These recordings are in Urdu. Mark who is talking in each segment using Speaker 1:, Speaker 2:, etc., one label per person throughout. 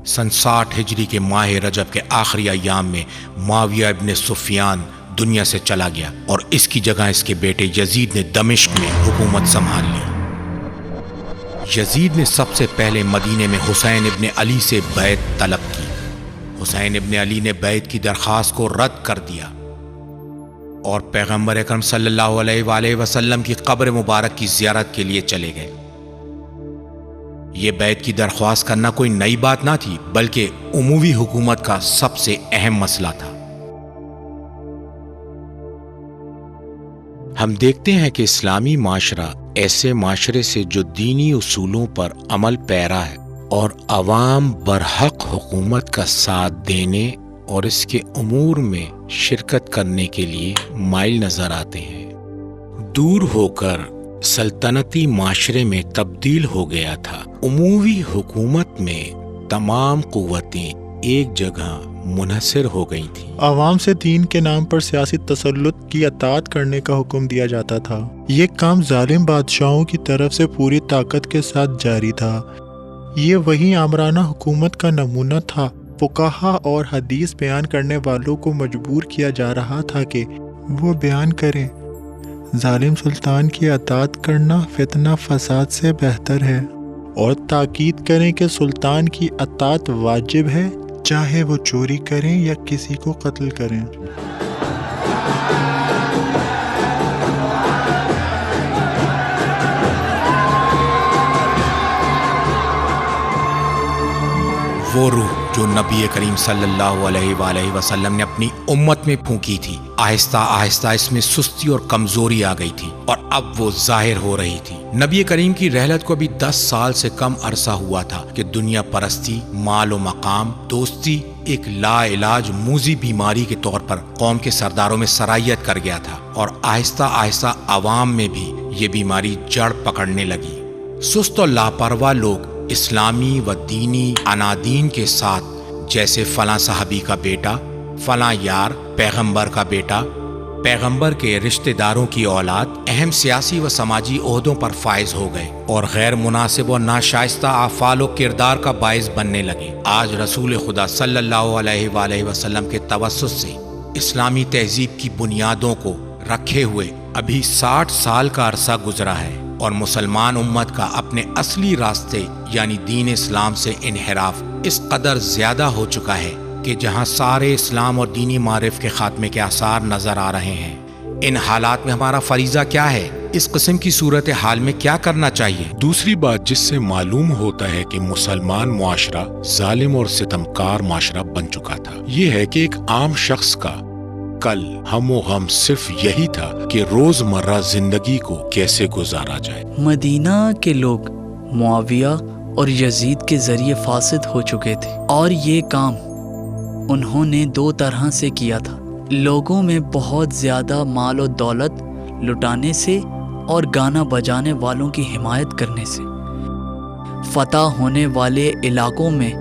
Speaker 1: سن 60 ہجری کے ماہ رجب کے آخری ایام میں معاویہ ابن سفیان دنیا سے چلا گیا اور اس کی جگہ اس کے بیٹے یزید نے دمشق میں حکومت سنبھال لی۔ یزید نے سب سے پہلے مدینے میں حسین ابن علی سے بیعت طلب کی۔ حسین ابن علی نے بیعت کی درخواست کو رد کر دیا اور پیغمبر اکرم صلی اللہ علیہ وآلہ وسلم کی قبر مبارک کی زیارت کے لیے چلے گئے۔ یہ بیعت کی درخواست کرنا کوئی نئی بات نہ تھی، بلکہ عموی حکومت کا سب سے اہم مسئلہ تھا۔ ہم دیکھتے ہیں کہ اسلامی معاشرہ ایسے معاشرے سے جو دینی اصولوں پر عمل پیرا ہے اور عوام برحق حکومت کا ساتھ دینے اور اس کے امور میں شرکت کرنے کے لیے مائل نظر آتے ہیں، دور ہو کر سلطنتی معاشرے میں تبدیل ہو گیا تھا۔ عموی حکومت میں تمام قوتیں ایک جگہ منحصر ہو گئی تھیں۔
Speaker 2: عوام سے دین کے نام پر سیاسی تسلط کی اطاعت کرنے کا حکم دیا جاتا تھا۔ یہ کام ظالم بادشاہوں کی طرف سے پوری طاقت کے ساتھ جاری تھا۔ یہ وہی آمرانہ حکومت کا نمونہ تھا۔ فقہا اور حدیث بیان کرنے والوں کو مجبور کیا جا رہا تھا کہ وہ بیان کریں ظالم سلطان کی اطاعت کرنا فتنہ فساد سے بہتر ہے، اور تاکید کریں کہ سلطان کی اطاعت واجب ہے، چاہے وہ چوری کریں یا کسی کو قتل کریں۔
Speaker 1: وہ روح جو نبی کریم صلی اللہ علیہ وآلہ وسلم نے اپنی امت میں پھونکی تھی، آہستہ آہستہ اس میں سستی اور کمزوری آ گئی تھی اور اب وہ ظاہر ہو رہی تھی۔ نبی کریم کی رحلت کو ابھی 10 سال سے کم عرصہ ہوا تھا کہ دنیا پرستی، مال و مقام، دوستی ایک لا علاج موذی بیماری کے طور پر قوم کے سرداروں میں سرایت کر گیا تھا، اور آہستہ آہستہ عوام میں بھی یہ بیماری جڑ پکڑنے لگی۔ سست اور لاپرواہ لوگ اسلامی و دینی انادین کے ساتھ، جیسے فلاں صحابی کا بیٹا، فلاں یار، پیغمبر کا بیٹا، پیغمبر کے رشتہ داروں کی اولاد، اہم سیاسی و سماجی عہدوں پر فائز ہو گئے اور غیر مناسب و ناشائستہ افعال و کردار کا باعث بننے لگے۔ آج رسول خدا صلی اللہ علیہ وآلہ وسلم کے توسط سے اسلامی تہذیب کی بنیادوں کو رکھے ہوئے ابھی 60 سال کا عرصہ گزرا ہے، اور مسلمان امت کا اپنے اصلی راستے یعنی دین اسلام سے انحراف اس قدر زیادہ ہو چکا ہے کہ جہاں سارے اسلام اور دینی معرف کے خاتمے کے آثار نظر آ رہے ہیں۔ ان حالات میں ہمارا فریضہ کیا ہے؟ اس قسم کی صورتحال میں کیا کرنا چاہیے؟
Speaker 3: دوسری بات جس سے معلوم ہوتا ہے کہ مسلمان معاشرہ ظالم اور ستمکار معاشرہ بن چکا تھا، یہ ہے کہ ایک عام شخص کا کل ہم و غم صرف یہی تھا کہ روزمرہ زندگی کو کیسے گزارا جائے۔
Speaker 4: مدینہ کے لوگ معاویہ اور یزید کے ذریعے فاسد ہو چکے تھے، اور یہ کام انہوں نے 2 طرح سے کیا تھا: لوگوں میں بہت زیادہ مال و دولت لٹانے سے اور گانا بجانے والوں کی حمایت کرنے سے۔ فتح ہونے والے علاقوں میں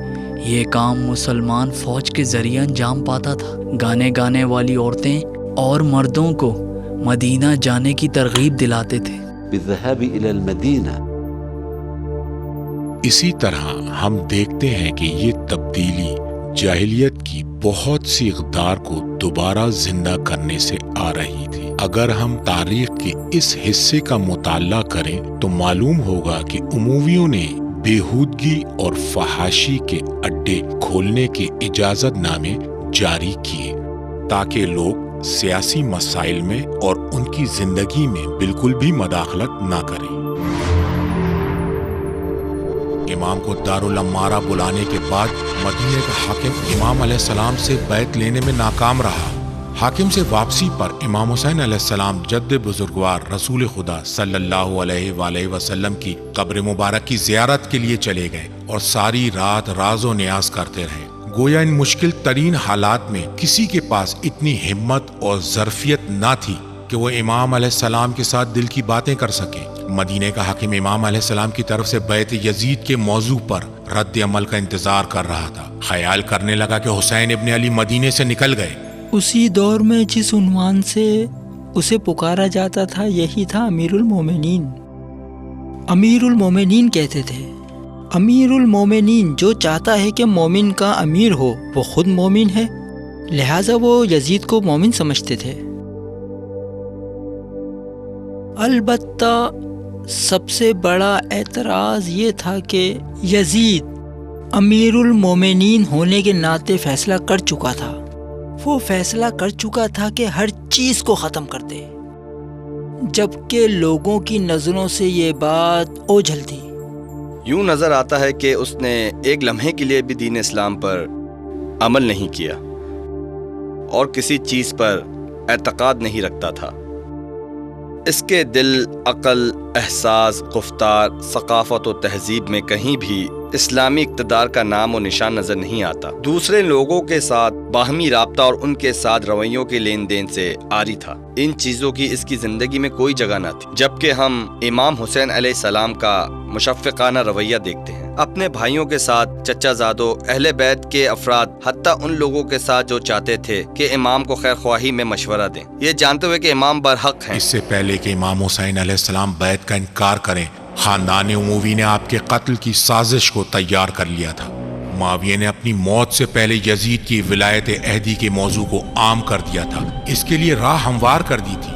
Speaker 4: یہ کام مسلمان فوج کے ذریعے انجام پاتا تھا۔ گانے والی عورتیں اور مردوں کو مدینہ جانے کی ترغیب دلاتے تھے۔
Speaker 5: بالذهاب إلى المدينة۔
Speaker 3: اسی طرح ہم دیکھتے ہیں کہ یہ تبدیلی جاہلیت کی بہت سی اقدار کو دوبارہ زندہ کرنے سے آ رہی تھی۔ اگر ہم تاریخ کے اس حصے کا مطالعہ کریں تو معلوم ہوگا کہ امویوں نے بےہودگی اور فحاشی کے اڈے کھولنے کے اجازت نامے جاری کیے تاکہ لوگ سیاسی مسائل میں اور ان کی زندگی میں بالکل بھی مداخلت نہ کریں۔ امام کو دارالامارہ بلانے کے بعد مدینے کا حاکم امام علیہ السلام سے بیعت لینے میں ناکام رہا۔ حاکم سے واپسی پر امام حسین علیہ السلام جد بزرگوار رسول خدا صلی اللہ علیہ وآلہ وسلم کی قبر مبارک کی زیارت کے لیے چلے گئے اور ساری رات راز و نیاز کرتے رہے۔ گویا ان مشکل ترین حالات میں کسی کے پاس اتنی ہمت اور ظرفیت نہ تھی کہ وہ امام علیہ السلام کے ساتھ دل کی باتیں کر سکیں۔ مدینے کا حاکم امام علیہ السلام کی طرف سے بیعت یزید کے موضوع پر رد عمل کا انتظار کر رہا تھا۔ خیال کرنے لگا کہ حسین ابن علی مدینے سے نکل گئے۔
Speaker 6: اسی دور میں جس عنوان سے اسے پکارا جاتا تھا یہی تھا امیر المومنین۔ امیر المومنین کہتے تھے امیر المومنین جو چاہتا ہے کہ مومن کا امیر ہو وہ خود مومن ہے، لہٰذا وہ یزید کو مومن سمجھتے تھے۔ البتہ سب سے بڑا اعتراض یہ تھا کہ یزید امیر المومنین ہونے کے ناطے فیصلہ کر چکا تھا، وہ فیصلہ کر چکا تھا کہ ہر چیز کو ختم کر دے، جبکہ لوگوں کی نظروں سے یہ بات اوجھل تھی۔
Speaker 7: یوں نظر آتا ہے کہ اس نے ایک لمحے کے لیے بھی دین اسلام پر عمل نہیں کیا اور کسی چیز پر اعتقاد نہیں رکھتا تھا۔ اس کے دل، عقل، احساس، گفتار، ثقافت و تہذیب میں کہیں بھی اسلامی اقتدار کا نام و نشان نظر نہیں آتا۔ دوسرے لوگوں کے ساتھ باہمی رابطہ اور ان کے ساتھ رویوں کے لین دین سے عاری تھا۔ ان چیزوں کی اس کی زندگی میں کوئی جگہ نہ تھی۔ جبکہ ہم امام حسین علیہ السلام کا مشفقانہ رویہ دیکھتے ہیں، اپنے بھائیوں کے ساتھ، چچا زادوں، اہل بیت کے افراد، حتیٰ ان لوگوں کے ساتھ جو چاہتے تھے کہ امام کو خیر خواہی میں مشورہ دیں، یہ جانتے ہوئے کہ امام برحق ہیں۔
Speaker 3: اس سے پہلے کہ امام حسین علیہ السلام بیعت کا انکار کریں، خاندان اموی نے آپ کے قتل کی سازش کو تیار کر لیا تھا۔ معاویہ نے اپنی موت سے پہلے یزید کی ولایت عہدی کے موضوع کو عام کر دیا تھا، اس کے لیے راہ ہموار کر دی تھی۔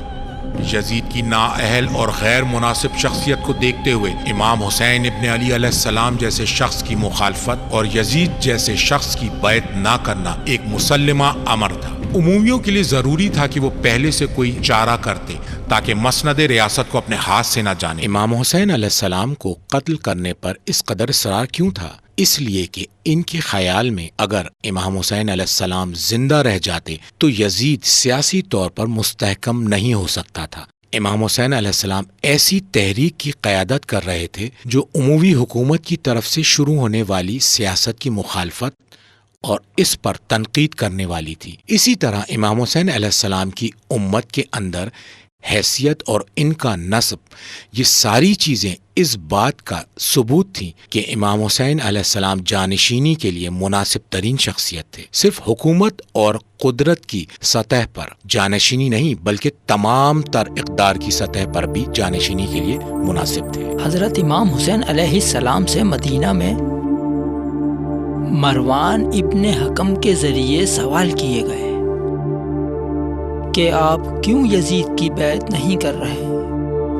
Speaker 3: یزید کی نااہل اور غیر مناسب شخصیت کو دیکھتے ہوئے امام حسین ابن علی علیہ السلام جیسے شخص کی مخالفت اور یزید جیسے شخص کی بیعت نہ کرنا ایک مسلمہ امر تھا۔ امویوں کے لیے ضروری تھا کہ وہ پہلے سے کوئی چارہ کرتے تاکہ مسند ریاست کو اپنے ہاتھ سے نہ جانے۔
Speaker 1: امام حسین علیہ السلام کو قتل کرنے پر اس قدر اصرار کیوں تھا؟ اس لیے کہ ان کے خیال میں اگر امام حسین علیہ السلام زندہ رہ جاتے تو یزید سیاسی طور پر مستحکم نہیں ہو سکتا تھا۔ امام حسین علیہ السلام ایسی تحریک کی قیادت کر رہے تھے جو اموی حکومت کی طرف سے شروع ہونے والی سیاست کی مخالفت اور اس پر تنقید کرنے والی تھی۔ اسی طرح امام حسین علیہ السلام کی امت کے اندر حیثیت اور ان کا نسب، یہ ساری چیزیں اس بات کا ثبوت تھی کہ امام حسین علیہ السلام جانشینی کے لیے مناسب ترین شخصیت تھے۔ صرف حکومت اور قدرت کی سطح پر جانشینی نہیں بلکہ تمام تر اقدار کی سطح پر بھی جانشینی کے لیے مناسب تھے۔
Speaker 6: حضرت امام حسین علیہ السلام سے مدینہ میں مروان ابن حکم کے ذریعے سوال کیے گئے کہ آپ کیوں یزید کی بیعت نہیں کر رہے،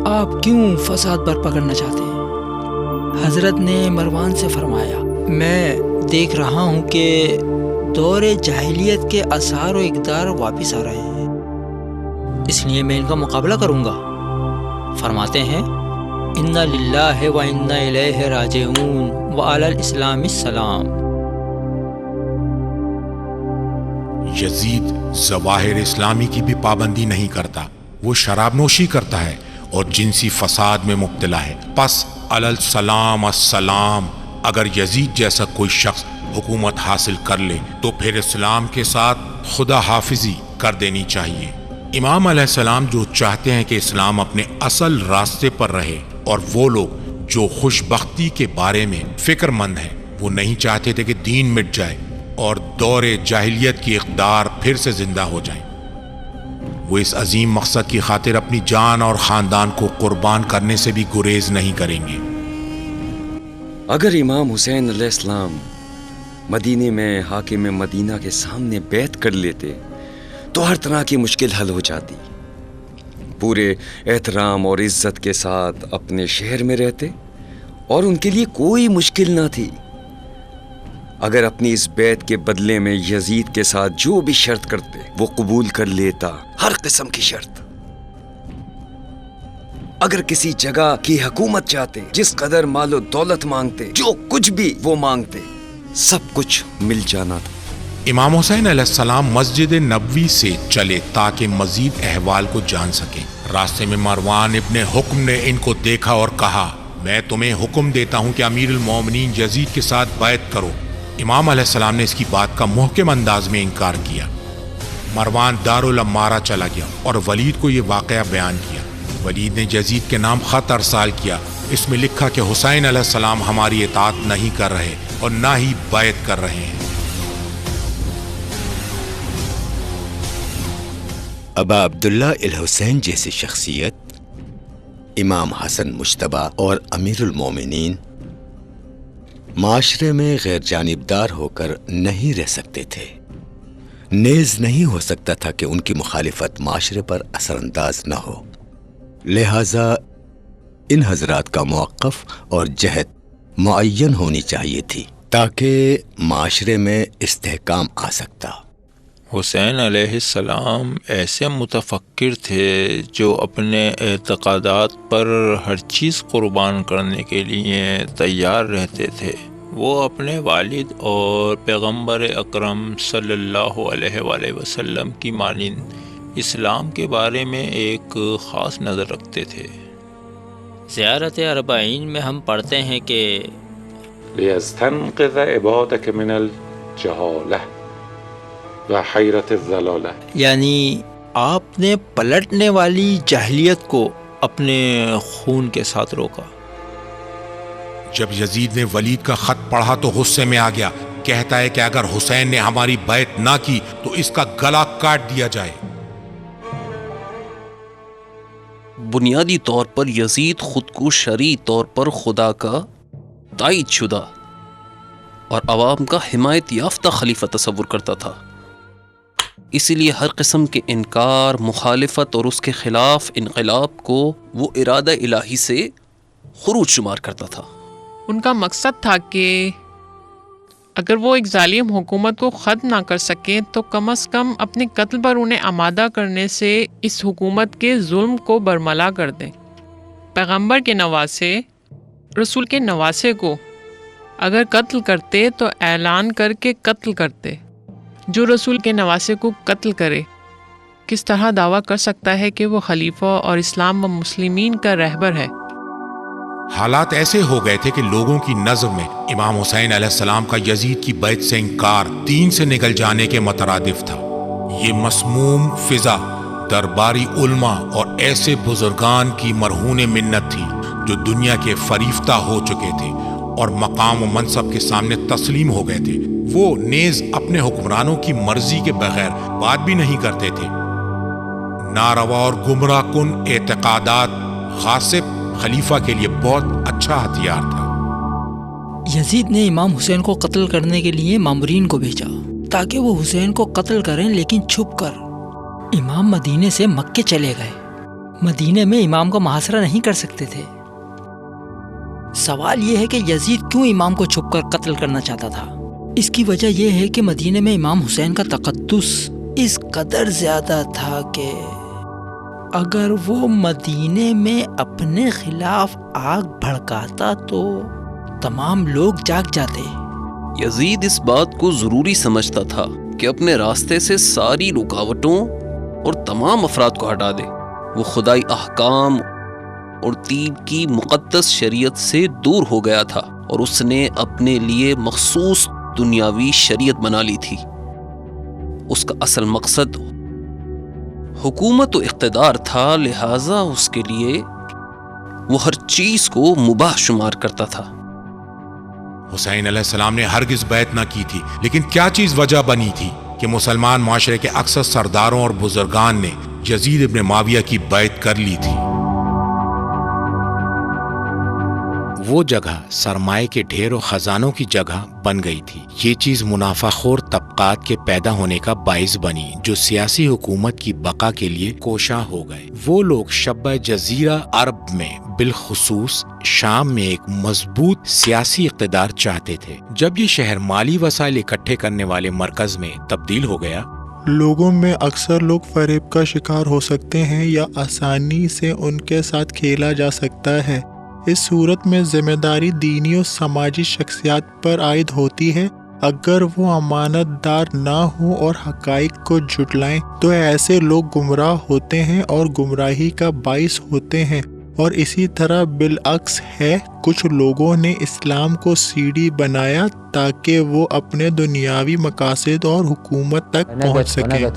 Speaker 6: آپ کیوں فساد برپا کرنا چاہتے ہیں؟ حضرت نے مروان سے فرمایا، میں دیکھ رہا ہوں کہ دور جاہلیت کے آثار و اقدار واپس آ رہے ہیں، اس لیے میں ان کا مقابلہ کروں گا۔ فرماتے ہیں انا للہ و انا الیہ راجعون وعلی الاسلام السلام۔
Speaker 3: یزید ظواہر اسلامی کی بھی پابندی نہیں کرتا، وہ شراب نوشی کرتا ہے اور جنسی فساد میں مبتلا ہے۔ پس علی السلام السلام، اگر یزید جیسا کوئی شخص حکومت حاصل کر لے تو پھر اسلام کے ساتھ خدا حافظی کر دینی چاہیے۔ امام علیہ السلام جو چاہتے ہیں کہ اسلام اپنے اصل راستے پر رہے، اور وہ لوگ جو خوش بختی کے بارے میں فکر مند ہیں وہ نہیں چاہتے تھے کہ دین مٹ جائے اور دور جاہلیت کی اقدار پھر سے زندہ ہو جائیں۔ وہ اس عظیم مقصد کی خاطر اپنی جان اور خاندان کو قربان کرنے سے بھی گریز نہیں کریں گے۔
Speaker 8: اگر امام حسین علیہ السلام مدینے میں حاکم مدینہ کے سامنے بیعت کر لیتے تو ہر طرح کی مشکل حل ہو جاتی، پورے احترام اور عزت کے ساتھ اپنے شہر میں رہتے اور ان کے لیے کوئی مشکل نہ تھی۔ اگر اپنی اس بیعت کے بدلے میں یزید کے ساتھ جو بھی شرط کرتے وہ قبول کر لیتا، ہر قسم کی شرط۔ اگر کسی جگہ کی حکومت چاہتے، جس قدر مال و دولت مانگتے، جو کچھ بھی وہ مانگتے، سب کچھ مل جانا تھا۔
Speaker 3: امام حسین علیہ السلام مسجد نبوی سے چلے تاکہ مزید احوال کو جان سکیں۔ راستے میں مروان ابن حکم نے ان کو دیکھا اور کہا، میں تمہیں حکم دیتا ہوں کہ امیر المومنین یزید کے ساتھ بیعت کرو۔ امام علیہ السلام نے اس کی بات کا محکم انداز میں انکار کیا۔ مروان دارالعمارہ چلا گیا اور ولید کو یہ واقعہ بیان کیا۔ ولید نے یزید کے نام خط ارسال کیا، اس میں لکھا کہ حسین علیہ السلام ہماری اطاعت نہیں کر رہے اور نہ ہی بیعت کر رہے ہیں۔
Speaker 9: ابا عبداللہ الحسین جیسی شخصیت، امام حسن مجتبی اور امیر المومنین معاشرے میں غیر جانبدار ہو کر نہیں رہ سکتے تھے، نیز نہیں ہو سکتا تھا کہ ان کی مخالفت معاشرے پر اثر انداز نہ ہو، لہذا ان حضرات کا موقف اور جہد معین ہونی چاہیے تھی تاکہ معاشرے میں استحکام آ سکتا۔
Speaker 10: حسین علیہ السلام ایسے متفکر تھے جو اپنے اعتقادات پر ہر چیز قربان کرنے کے لیے تیار رہتے تھے۔ وہ اپنے والد اور پیغمبر اکرم صلی اللہ علیہ وآلہ وسلم کی مانند اسلام کے بارے میں ایک خاص نظر رکھتے تھے۔
Speaker 6: زیارت اربعین میں ہم پڑھتے ہیں کہ
Speaker 11: لِيَسْتَنْقِذَ عِبَادَكَ مِنَ الْجَهَالَةِ وَحَيْرَةِ الضَّلَالَةِ،
Speaker 6: یعنی آپ نے پلٹنے والی جاہلیت کو اپنے خون کے ساتھ روکا۔
Speaker 3: جب یزید نے ولید کا خط پڑھا تو غصے میں آ گیا، کہتا ہے کہ اگر حسین نے ہماری بیعت نہ کی تو اس کا گلا کاٹ دیا جائے۔
Speaker 12: بنیادی طور پر یزید خود کو شرعی طور پر خدا کا تائید شدہ اور عوام کا حمایت یافتہ خلیفہ تصور کرتا تھا، اسی لیے ہر قسم کے انکار، مخالفت اور اس کے خلاف انقلاب کو وہ ارادہ الہی سے خروج شمار کرتا تھا۔
Speaker 13: ان کا مقصد تھا کہ اگر وہ ایک ظالم حکومت کو ختم نہ کر سکیں تو کم از کم اپنے قتل پر انہیں آمادہ کرنے سے اس حکومت کے ظلم کو برملا کر دیں۔ پیغمبر کے نواسے، رسول کے نواسے کو اگر قتل کرتے تو اعلان کر کے قتل کرتے۔ جو رسول کے نواسے کو قتل کرے کس طرح دعویٰ کر سکتا ہے کہ وہ خلیفہ اور اسلام و مسلمین کا رہبر ہے؟
Speaker 3: حالات ایسے ہو گئے تھے کہ لوگوں کی نظر میں امام حسین علیہ السلام کا یزید کی بیعت سے انکار دین سے نکل جانے کے مترادف تھا۔ یہ مسموم فضا درباری علماء اور ایسے بزرگان کی مرہون منت تھی جو دنیا کے فریفتہ ہو چکے تھے اور مقام و منصب کے سامنے تسلیم ہو گئے تھے۔ وہ نیز اپنے حکمرانوں کی مرضی کے بغیر بات بھی نہیں کرتے تھے۔ ناروا اور گمراہ کن اعتقادات غاصب خلیفہ کے لیے بہت اچھا ہتھیار تھا۔
Speaker 6: یزید نے امام حسین کو قتل کرنے کے لیے مامورین کو بھیجا تاکہ وہ حسین کو قتل کریں، لیکن چھپ کر۔ امام مدینے سے مکے چلے گئے، مدینے میں امام کا محاصرہ نہیں کر سکتے تھے۔ سوال یہ ہے کہ یزید کیوں امام کو چھپ کر قتل کرنا چاہتا تھا؟ اس کی وجہ یہ ہے کہ مدینے میں امام حسین کا تقدس اس قدر زیادہ تھا کہ اگر وہ مدینے میں اپنے خلاف آگ بھڑکاتا تو تمام لوگ جاگ جاتے۔
Speaker 12: یزید اس بات کو ضروری سمجھتا تھا کہ اپنے راستے سے ساری رکاوٹوں اور تمام افراد کو ہٹا دے۔ وہ خدائی احکام اور دین کی مقدس شریعت سے دور ہو گیا تھا اور اس نے اپنے لیے مخصوص دنیاوی شریعت بنا لی تھی۔ اس کا اصل مقصد حکومت و اقتدار تھا، لہٰذا اس کے لیے وہ ہر چیز کو مباح شمار کرتا تھا۔
Speaker 3: حسین علیہ السلام نے ہرگز بیعت نہ کی تھی، لیکن کیا چیز وجہ بنی تھی کہ مسلمان معاشرے کے اکثر سرداروں اور بزرگان نے یزید ابن معاویہ کی بیعت کر لی تھی؟
Speaker 1: وہ جگہ سرمایہ کے ڈھیر و خزانوں کی جگہ بن گئی تھی۔ یہ چیز منافع خور طبقات کے پیدا ہونے کا باعث بنی جو سیاسی حکومت کی بقا کے لیے کوشاں ہو گئے۔ وہ لوگ شبہ جزیرہ عرب میں بالخصوص شام میں ایک مضبوط سیاسی اقتدار چاہتے تھے۔ جب یہ شہر مالی وسائل اکٹھے کرنے والے مرکز میں تبدیل ہو گیا،
Speaker 2: لوگوں میں اکثر لوگ فریب کا شکار ہو سکتے ہیں یا آسانی سے ان کے ساتھ کھیلا جا سکتا ہے۔ اس صورت میں ذمہ داری دینی و سماجی شخصیات پر عائد ہوتی ہے۔ اگر وہ امانت دار نہ ہوں اور حقائق کو جھٹلائیں تو ایسے لوگ گمراہ ہوتے ہیں اور گمراہی کا باعث ہوتے ہیں، اور اسی طرح بالعکس ہے۔ کچھ لوگوں نے اسلام کو سیڑھی بنایا تاکہ وہ اپنے دنیاوی مقاصد اور حکومت تک پہنچ سکیں۔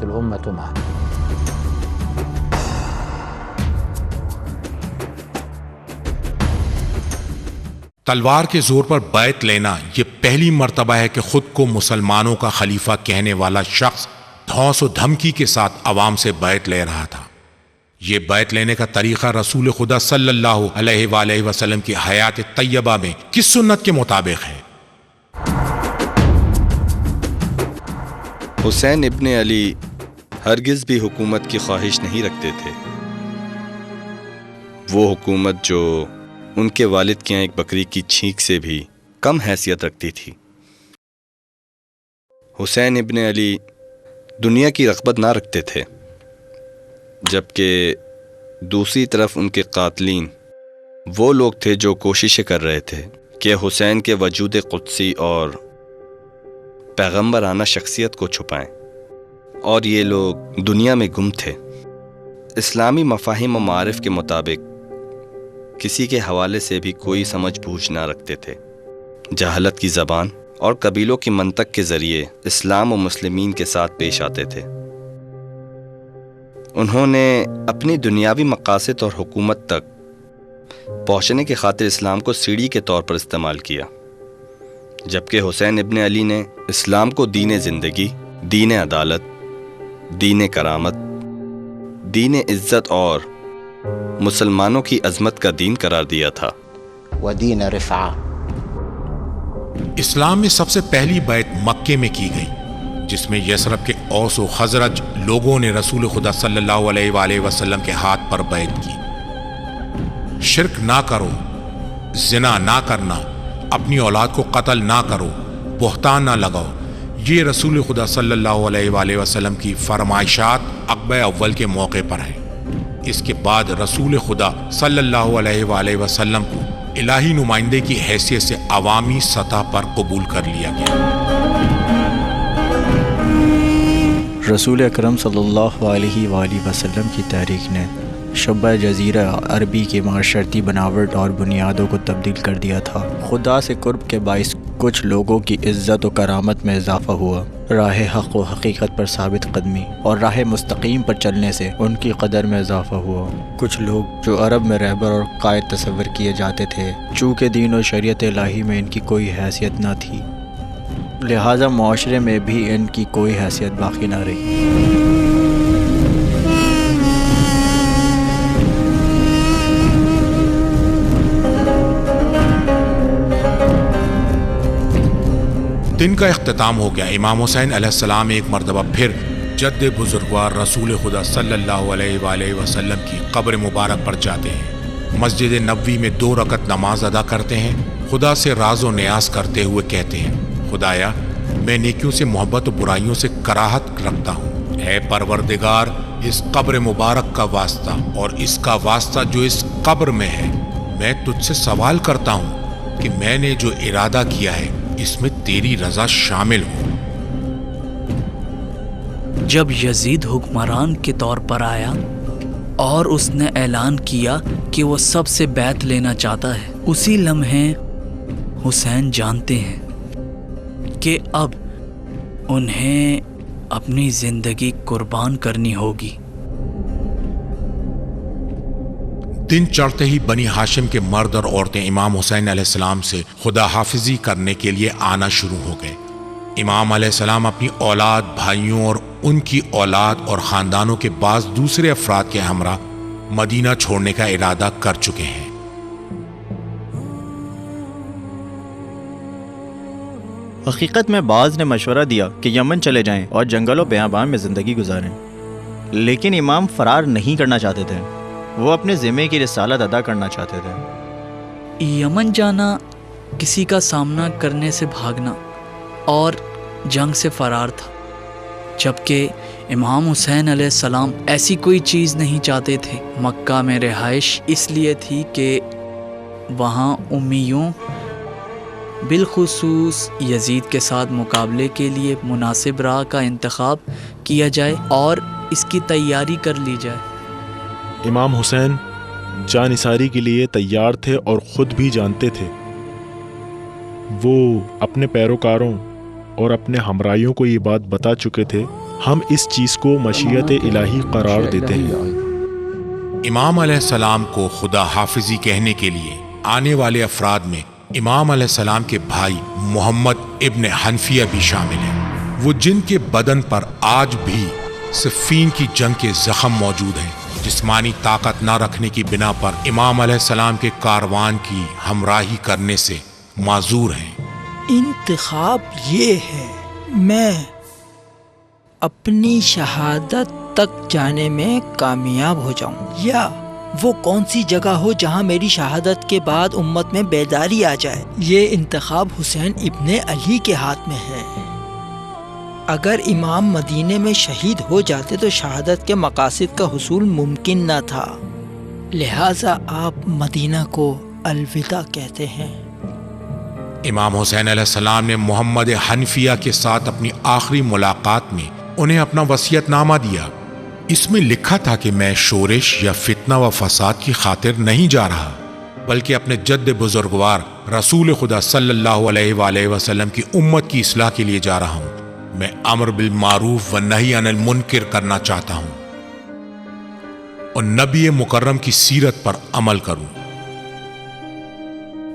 Speaker 3: تلوار کے زور پر بیعت لینا یہ پہلی مرتبہ ہے کہ خود کو مسلمانوں کا خلیفہ کہنے والا شخص دھوس و دھمکی کے ساتھ عوام سے بیعت لے رہا تھا۔ یہ بیعت لینے کا طریقہ رسول خدا صلی اللہ علیہ وآلہ وسلم کی حیات طیبہ میں کس سنت کے مطابق ہے؟
Speaker 7: حسین ابن علی ہرگز بھی حکومت کی خواہش نہیں رکھتے تھے. وہ حکومت جو ان کے والد کے یہاں ایک بکری کی چھینک سے بھی کم حیثیت رکھتی تھی. حسین ابن علی دنیا کی رغبت نہ رکھتے تھے، جبکہ دوسری طرف ان کے قاتلین وہ لوگ تھے جو کوششیں کر رہے تھے کہ حسین کے وجود قدسی اور پیغمبرانہ شخصیت کو چھپائیں، اور یہ لوگ دنیا میں گم تھے. اسلامی مفاہیم و معارف کے مطابق کسی کے حوالے سے بھی کوئی سمجھ بوجھ نہ رکھتے تھے. جہالت کی زبان اور قبیلوں کی منطق کے ذریعے اسلام و مسلمین کے ساتھ پیش آتے تھے. انہوں نے اپنی دنیاوی مقاصد اور حکومت تک پہنچنے کی خاطر اسلام کو سیڑھی کے طور پر استعمال کیا، جبکہ حسین ابن علی نے اسلام کو دین زندگی، دین عدالت، دین کرامت، دین عزت اور مسلمانوں کی عظمت کا دین قرار دیا تھا.
Speaker 14: ودین رفعہ.
Speaker 3: اسلام میں سب سے پہلی بیعت مکے میں کی گئی، جس میں یثرب کے اوس و خزرج لوگوں نے رسول خدا صلی اللہ علیہ وآلہ وسلم کے ہاتھ پر بیعت کی. شرک نہ کرو، زنا نہ کرنا، اپنی اولاد کو قتل نہ کرو، بہتان نہ لگاؤ، یہ رسول خدا صلی اللہ علیہ وآلہ وسلم کی فرمائشات عقبہ اول کے موقع پر ہیں. اس کے بعد رسول خدا صلی اللہ علیہ وآلہ وسلم کو الہی نمائندے کی حیثیت سے عوامی سطح پر قبول کر لیا گیا.
Speaker 15: رسول اکرم صلی اللہ علیہ وآلہ وسلم کی تحریک نے شبہ جزیرہ عربی کی معاشرتی بناوٹ اور بنیادوں کو تبدیل کر دیا تھا. خدا سے قرب کے باعث کچھ لوگوں کی عزت و کرامت میں اضافہ ہوا. راہ حق و حقیقت پر ثابت قدمی اور راہ مستقیم پر چلنے سے ان کی قدر میں اضافہ ہوا. کچھ لوگ جو عرب میں رہبر اور قائد تصور کیے جاتے تھے، چونکہ دین و شریعت الہی میں ان کی کوئی حیثیت نہ تھی، لہٰذا معاشرے میں بھی ان کی کوئی حیثیت باقی نہ رہی.
Speaker 3: دن کا اختتام ہو گیا. امام حسین علیہ السلام ایک مرتبہ پھر جد بزرگوار رسول خدا صلی اللہ علیہ وآلہ وسلم کی قبر مبارک پر جاتے ہیں. مسجد نبوی میں 2 رکعت نماز ادا کرتے ہیں. خدا سے راز و نیاز کرتے ہوئے کہتے ہیں، خدایا میں نیکیوں سے محبت و برائیوں سے کراہت رکھتا ہوں. اے پروردگار، اس قبر مبارک کا واسطہ اور اس کا واسطہ جو اس قبر میں ہے، میں تجھ سے سوال کرتا ہوں کہ میں نے جو ارادہ کیا ہے اس میں تیری رضا شامل ہو.
Speaker 4: جب یزید حکمران کے طور پر آیا اور اس نے اعلان کیا کہ وہ سب سے بیعت لینا چاہتا ہے، اسی لمحے حسین جانتے ہیں کہ اب انہیں اپنی زندگی قربان کرنی ہوگی.
Speaker 3: دن چڑھتے ہی بنی ہاشم کے مرد اور عورتیں امام حسین علیہ السلام سے خدا حافظی کرنے کے لیے آنا شروع ہو گئے. امام علیہ السلام اپنی اولاد، بھائیوں اور ان کی اولاد اور خاندانوں کے بعض دوسرے افراد کے ہمراہ مدینہ چھوڑنے کا ارادہ کر چکے ہیں.
Speaker 15: حقیقت میں بعض نے مشورہ دیا کہ یمن چلے جائیں اور جنگل و بیابان میں زندگی گزاریں، لیکن امام فرار نہیں کرنا چاہتے تھے. وہ اپنے ذمے کی رسالت ادا کرنا چاہتے تھے.
Speaker 4: یمن جانا کسی کا سامنا کرنے سے بھاگنا اور جنگ سے فرار تھا، جبکہ امام حسین علیہ السلام ایسی کوئی چیز نہیں چاہتے تھے. مکہ میں رہائش اس لیے تھی کہ وہاں امیوں بالخصوص یزید کے ساتھ مقابلے کے لیے مناسب راہ کا انتخاب کیا جائے اور اس کی تیاری کر لی جائے.
Speaker 2: امام حسین جان نثاری کے لیے تیار تھے اور خود بھی جانتے تھے. وہ اپنے پیروکاروں اور اپنے ہمراہیوں کو یہ بات بتا چکے تھے، ہم اس چیز کو مشیت الہی قرار دیتے ہیں.
Speaker 3: امام علیہ السلام کو خدا حافظی کہنے کے لیے آنے والے افراد میں امام علیہ السلام کے بھائی محمد ابن حنفیہ بھی شامل ہیں، وہ جن کے بدن پر آج بھی صفین کی جنگ کے زخم موجود ہیں. جسمانی طاقت نہ رکھنے کی بنا پر امام علیہ السلام کے کاروان کی ہمراہی کرنے سے معذور ہیں.
Speaker 6: انتخاب یہ ہے، میں اپنی شہادت تک جانے میں کامیاب ہو جاؤں، یا وہ کون سی جگہ ہو جہاں میری شہادت کے بعد امت میں بیداری آ جائے، یہ انتخاب حسین ابن علی کے ہاتھ میں ہے۔ اگر امام مدینے میں شہید ہو جاتے تو شہادت کے مقاصد کا حصول ممکن نہ تھا، لہٰذا آپ مدینہ کو الوداع کہتے ہیں۔
Speaker 1: امام حسین علیہ السلام نے محمد حنفیہ کے ساتھ اپنی آخری ملاقات میں انہیں اپنا وصیت نامہ دیا۔ اس میں لکھا تھا کہ میں شورش یا فتنہ و فساد کی خاطر نہیں جا رہا، بلکہ اپنے جد بزرگوار رسول خدا صلی اللہ علیہ وآلہ وسلم کی امت کی اصلاح کے لیے جا رہا ہوں۔ میں امر بالمعروف و نہی عن المنکر کرنا چاہتا ہوں اور نبی مکرم کی سیرت پر عمل کروں۔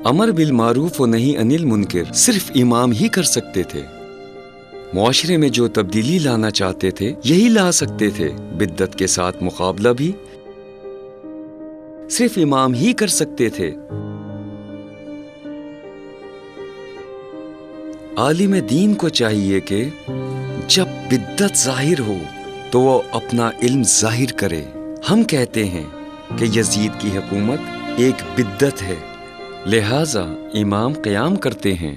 Speaker 8: امر بالمعروف و نہی عن المنکر صرف امام ہی کر سکتے تھے۔ معاشرے میں جو تبدیلی لانا چاہتے تھے یہی لا سکتے تھے۔ بدعت کے ساتھ مقابلہ بھی صرف امام ہی کر سکتے تھے۔ عالم دین کو چاہیے کہ جب بدعت ظاہر ہو تو وہ اپنا علم ظاہر کرے۔ ہم کہتے ہیں کہ یزید کی حکومت ایک بدعت ہے، لہٰذا امام قیام کرتے ہیں۔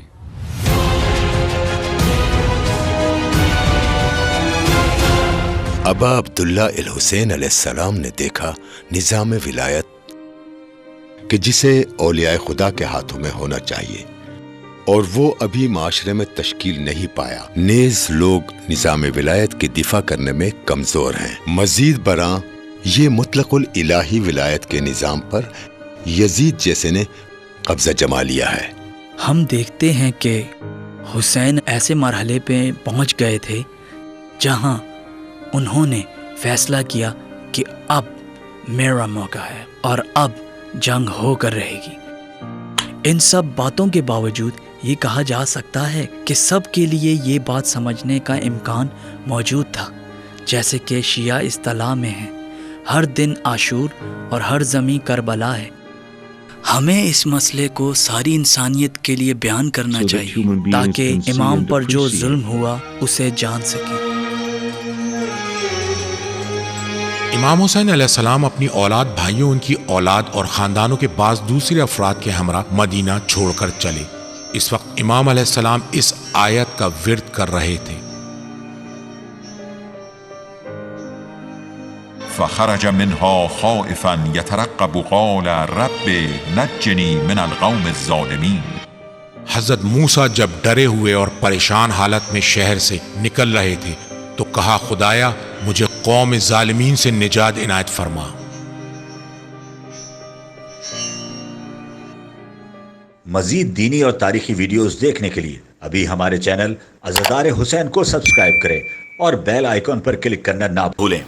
Speaker 9: ابا عبداللہ الحسین علیہ السلام نے دیکھا نظام ولایت کہ جسے اولیاء خدا کے ہاتھوں میں ہونا چاہیے، اور وہ ابھی معاشرے میں تشکیل نہیں پایا۔ نیز لوگ نظام ولایت کی دفاع کرنے میں کمزور ہیں۔ مزید برآں یہ مطلق الہی ولایت کے نظام پر یزید جیسے نے قبضہ جما لیا ہے۔
Speaker 4: ہم دیکھتے ہیں کہ حسین ایسے مرحلے پہ پہنچ گئے تھے جہاں انہوں نے فیصلہ کیا کہ اب میرا موقع ہے اور اب جنگ ہو کر رہے گی۔ ان سب باتوں کے باوجود یہ کہا جا سکتا ہے کہ سب کے لیے یہ بات سمجھنے کا امکان موجود تھا، جیسے کہ شیعہ اصطلاح میں ہے ہر دن عاشور اور ہر زمیں کربلا ہے۔ ہمیں اس مسئلے کو ساری انسانیت کے لیے بیان کرنا چاہیے تاکہ امام پر جو ظلم ہوا اسے جان سکے۔
Speaker 1: امام حسین علیہ السلام اپنی اولاد، بھائیوں، ان کی اولاد اور خاندانوں کے بعض دوسرے افراد کے ہمراہ مدینہ چھوڑ کر چلے۔ اس وقت امام علیہ السلام اس آیت کا ورد کر رہے تھے۔
Speaker 16: فخرج منها خائفا يترقب قال رب نجني من القوم الظالمين۔
Speaker 1: حضرت موسیٰ جب ڈرے ہوئے اور پریشان حالت میں شہر سے نکل رہے تھے تو کہا خدایا مجھے قوم ظالمین سے نجات عنایت فرما۔
Speaker 17: مزید دینی اور تاریخی ویڈیوز دیکھنے کے لیے ابھی ہمارے چینل عزادار حسین کو سبسکرائب کریں اور بیل آئیکن پر کلک کرنا نہ بھولیں۔